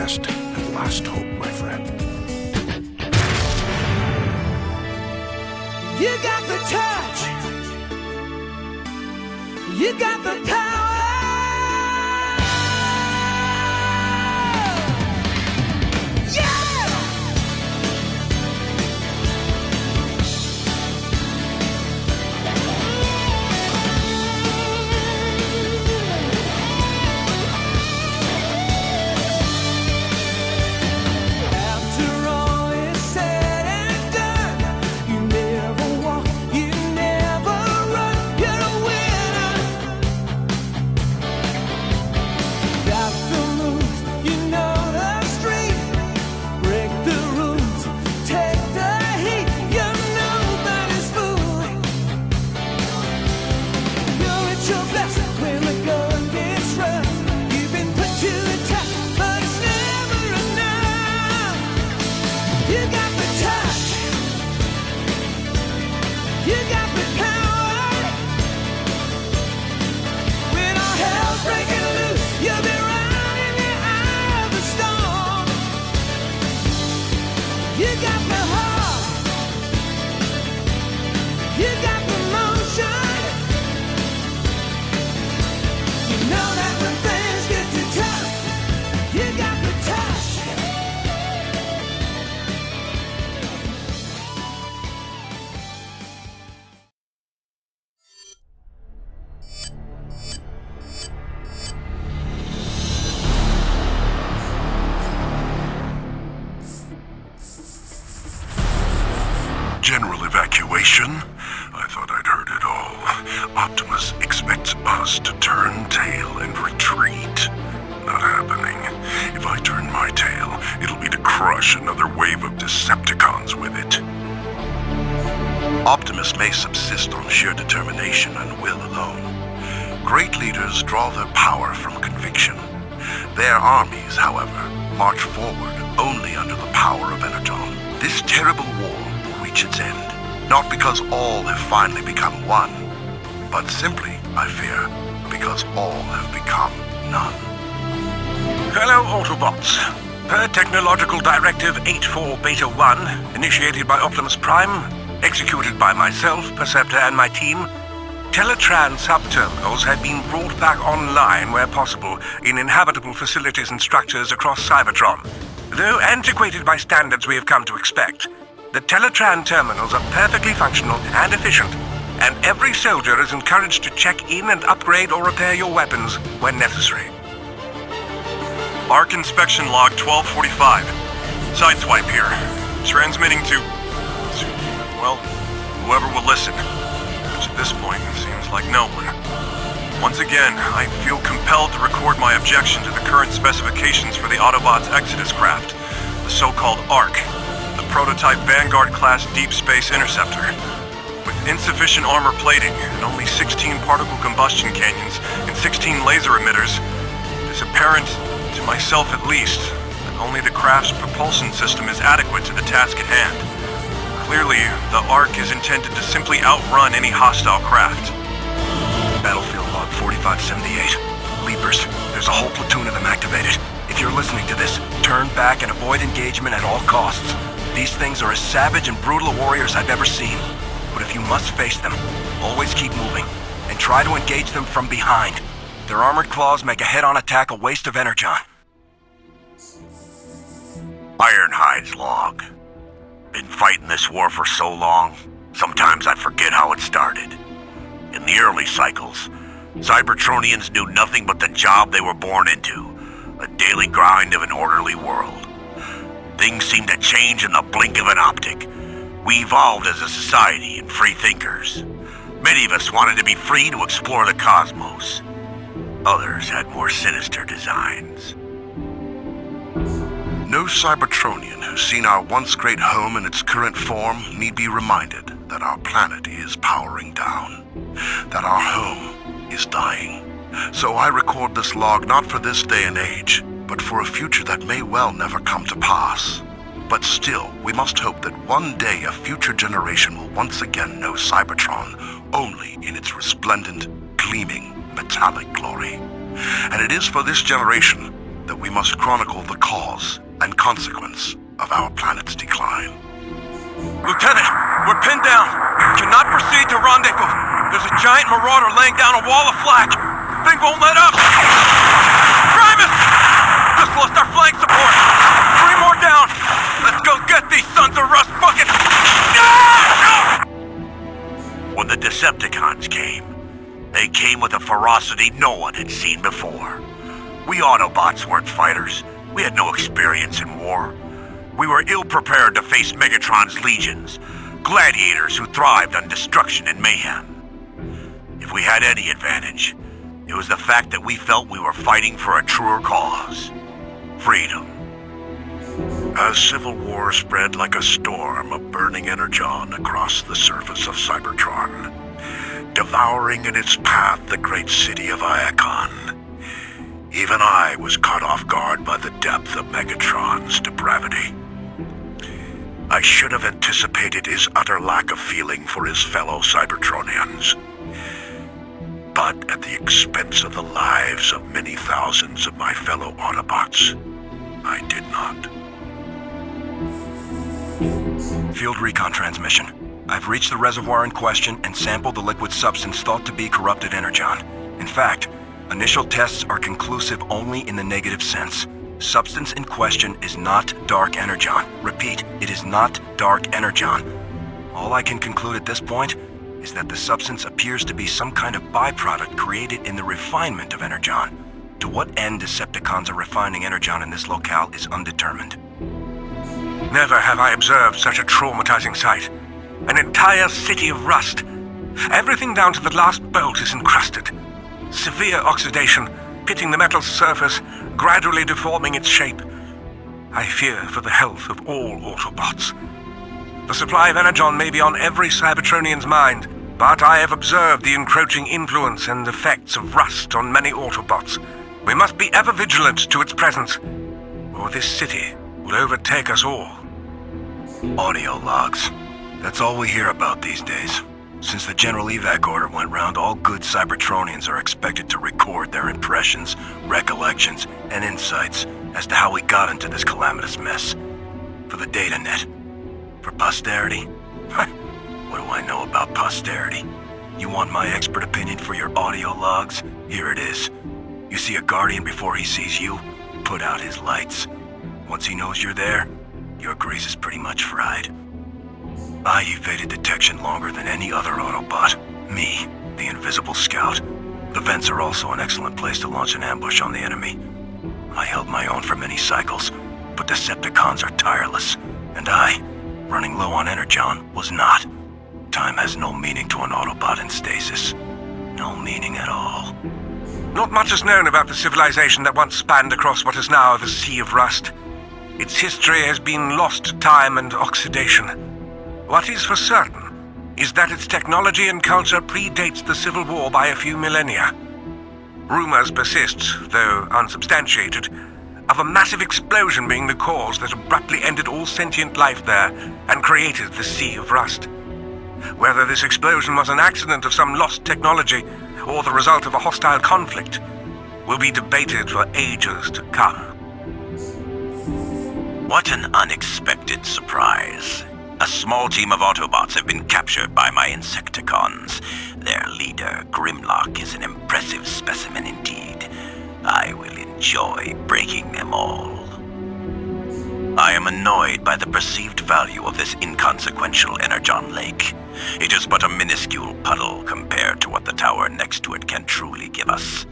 best and last hope, my friend. You got the touch. You got the power. General evacuation? I thought I'd heard it all. Optimus expects us to turn tail and retreat. Not happening. If I turn my tail, it'll be to crush another wave of Decepticons with it. Optimus may subsist on sheer determination and will alone. Great leaders draw their power from conviction. Their armies, however, march forward only under the power of Energon. This terrible war its end, not because all have finally become one, but simply, I fear, because all have become none. Hello, Autobots. Per Technological Directive 84 Beta 1, initiated by Optimus Prime, executed by myself, Perceptor, and my team, Teletran sub-terminals had been brought back online where possible in inhabitable facilities and structures across Cybertron. Though antiquated by standards we have come to expect, the Teletran terminals are perfectly functional and efficient, and every soldier is encouraged to check in and upgrade or repair your weapons when necessary. Arc inspection log 1245. Sideswipe here. Transmitting to, well, whoever will listen. Which at this point seems like no one. Once again, I feel compelled to record my objection to the current specifications for the Autobots' Exodus craft, the so-called Arc. Prototype Vanguard-class deep space interceptor. With insufficient armor plating and only 16 particle combustion canyons and 16 laser emitters, it is apparent, to myself at least, that only the craft's propulsion system is adequate to the task at hand. Clearly, the Arc is intended to simply outrun any hostile craft. Battlefield log 4578. Leapers, there's a whole platoon of them activated. If you're listening to this, turn back and avoid engagement at all costs. These things are as savage and brutal a warriors I've ever seen. But if you must face them, always keep moving, and try to engage them from behind. Their armored claws make a head-on attack a waste of energon. Ironhide's log. Been fighting this war for so long, sometimes I forget how it started. In the early cycles, Cybertronians knew nothing but the job they were born into, a daily grind of an orderly world. Things seemed to change in the blink of an optic. We evolved as a society and free thinkers. Many of us wanted to be free to explore the cosmos. Others had more sinister designs. No Cybertronian who's seen our once great home in its current form need be reminded that our planet is powering down, that our home is dying. So I record this log not for this day and age, but for a future that may well never come to pass. But still, we must hope that one day a future generation will once again know Cybertron only in its resplendent, gleaming, metallic glory. And it is for this generation that we must chronicle the cause and consequence of our planet's decline. Lieutenant, we're pinned down. Cannot proceed to rendezvous. There's a giant marauder laying down a wall of flak. Thing won't let up. Primus! Just lost our flank support. 3 more down. Let's go get these sons of rust buckets. When the Decepticons came, they came with a ferocity no one had seen before. We Autobots weren't fighters. We had no experience in war. We were ill-prepared to face Megatron's legions, gladiators who thrived on destruction and mayhem. If we had any advantage, it was the fact that we felt we were fighting for a truer cause. Freedom. As civil war spread like a storm of burning energon across the surface of Cybertron, devouring in its path the great city of Iacon, even I was caught off guard by the depth of Megatron's depravity. I should have anticipated his utter lack of feeling for his fellow Cybertronians. But at the expense of the lives of many thousands of my fellow Autobots, I did not. Field recon transmission. I've reached the reservoir in question and sampled the liquid substance thought to be corrupted energon. In fact, initial tests are conclusive only in the negative sense. Substance in question is not dark energon. Repeat, it is not dark energon. All I can conclude at this point is that the substance appears to be some kind of byproduct created in the refinement of energon. To what end Decepticons are refining energon in this locale is undetermined. Never have I observed such a traumatizing sight. An entire city of rust. Everything down to the last bolt is encrusted. Severe oxidation, pitting the metal's surface, gradually deforming its shape. I fear for the health of all Autobots. The supply of energon may be on every Cybertronian's mind, but I have observed the encroaching influence and effects of rust on many Autobots. We must be ever vigilant to its presence, or this city will overtake us all. Audio logs. That's all we hear about these days. Since the general evac order went round, all good Cybertronians are expected to record their impressions, recollections, and insights as to how we got into this calamitous mess. For the data net. For posterity? What do I know about posterity? You want my expert opinion for your audio logs? Here it is. You see a Guardian before he sees you? Put out his lights. Once he knows you're there, your grease is pretty much fried. I evaded detection longer than any other Autobot. Me, the invisible scout. The vents are also an excellent place to launch an ambush on the enemy. I held my own for many cycles, but Decepticons are tireless, and I, running low on energon, was not. Time has no meaning to an Autobot in stasis. No meaning at all. Not much is known about the civilization that once spanned across what is now the Sea of Rust. Its history has been lost to time and oxidation. What is for certain is that its technology and culture predates the Civil War by a few millennia. Rumors persist, though unsubstantiated, of a massive explosion being the cause that abruptly ended all sentient life there and created the Sea of Rust. Whether this explosion was an accident of some lost technology or the result of a hostile conflict will be debated for ages to come. What an unexpected surprise. A small team of Autobots have been captured by my Insecticons. Their leader, Grimlock, is an impressive specimen indeed. I will enjoy breaking them all. I am annoyed by the perceived value of this inconsequential energon lake. It is but a minuscule puddle compared to what the tower next to it can truly give us.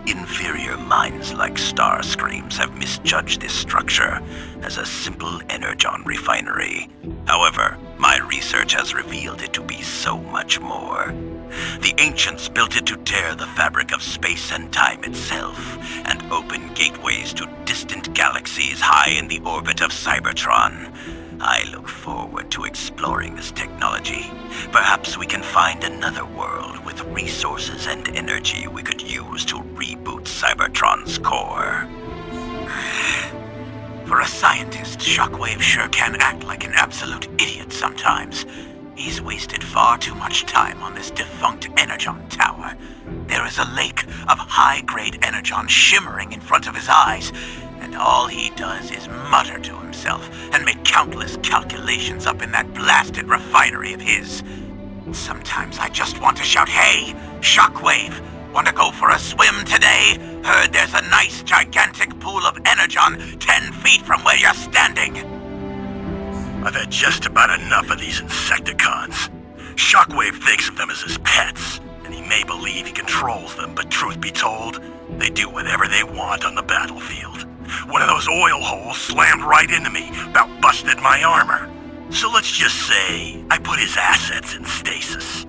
Inferior minds like Starscream's have misjudged this structure as a simple energon refinery. However, my research has revealed it to be so much more. The ancients built it to tear the fabric of space and time itself, and open gateways to distant galaxies high in the orbit of Cybertron. I look forward to exploring this technology. Perhaps we can find another world with resources and energy we could use to reboot Cybertron's core. For a scientist, Shockwave sure can act like an absolute idiot sometimes. He's wasted far too much time on this defunct Energon tower. There is a lake of high-grade Energon shimmering in front of his eyes, and all he does is mutter to himself and make countless calculations up in that blasted refinery of his. Sometimes I just want to shout, "Hey, Shockwave! Want to go for a swim today? Heard there's a nice gigantic pool of Energon 10 feet from where you're standing." I've had just about enough of these Insecticons. Shockwave thinks of them as his pets, and he may believe he controls them, but truth be told, they do whatever they want on the battlefield. One of those oil holes slammed right into me, about busted my armor. So let's just say I put his assets in stasis.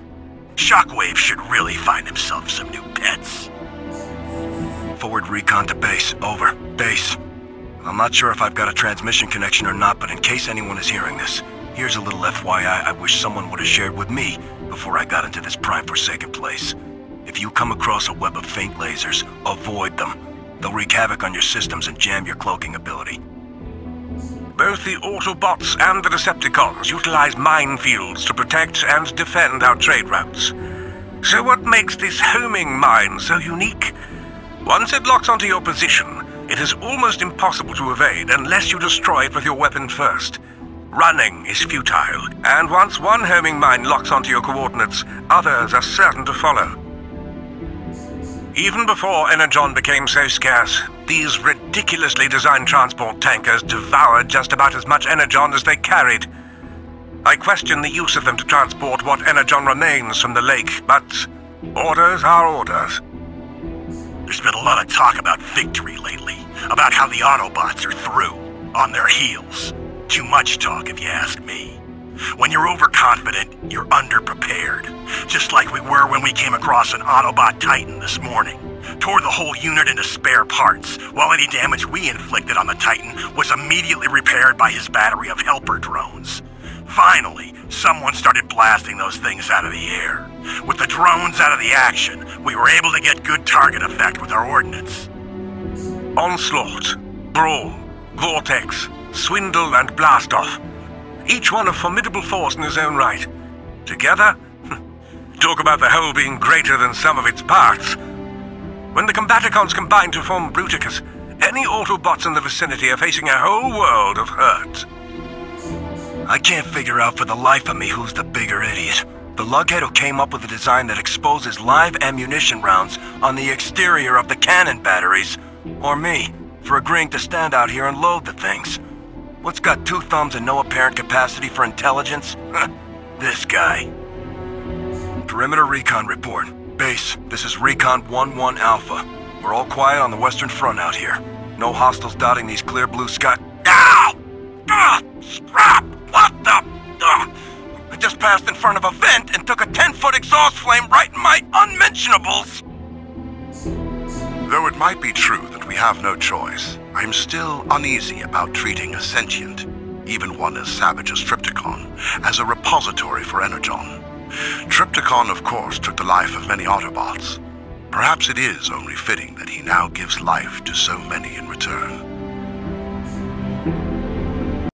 Shockwave should really find himself some new pets. Forward recon to base. Over. Base. I'm not sure if I've got a transmission connection or not, but in case anyone is hearing this, here's a little FYI I wish someone would have shared with me before I got into this prime-forsaken place. If you come across a web of faint lasers, avoid them. They'll wreak havoc on your systems and jam your cloaking ability. Both the Autobots and the Decepticons utilize minefields to protect and defend our trade routes. So what makes this homing mine so unique? Once it locks onto your position, it is almost impossible to evade unless you destroy it with your weapon first. Running is futile, and once one homing mine locks onto your coordinates, others are certain to follow. Even before Energon became so scarce, these ridiculously designed transport tankers devoured just about as much Energon as they carried. I question the use of them to transport what Energon remains from the lake, but orders are orders. There's been a lot of talk about victory lately, about how the Autobots are through, on their heels. Too much talk, if you ask me. When you're overconfident, you're underprepared. Just like we were when we came across an Autobot Titan this morning. Tore the whole unit into spare parts, while any damage we inflicted on the Titan was immediately repaired by his battery of helper drones. Finally, someone started blasting those things out of the air. With the drones out of the action, we were able to get good target effect with our ordnance. Onslaught, Brawl, Vortex, Swindle, and Blastoff. Each one a formidable force in his own right. Together, talk about the whole being greater than some of its parts. When the Combaticons combine to form Bruticus, any Autobots in the vicinity are facing a whole world of hurt. I can't figure out for the life of me who's the bigger idiot. The lughead who came up with a design that exposes live ammunition rounds on the exterior of the cannon batteries, or me, for agreeing to stand out here and load the things. What's got 2 thumbs and no apparent capacity for intelligence? This guy. Perimeter recon report. Base, this is Recon 1-1 Alpha. We're all quiet on the western front out here. No hostiles dotting these clear blue sky. Ow! Scrap! What the? I just passed in front of a vent and took a 10-foot exhaust flame right in my unmentionables! Though it might be true that we have no choice, I'm still uneasy about treating a sentient, even one as savage as Trypticon, as a repository for Energon. Trypticon, of course, took the life of many Autobots. Perhaps it is only fitting that he now gives life to so many in return.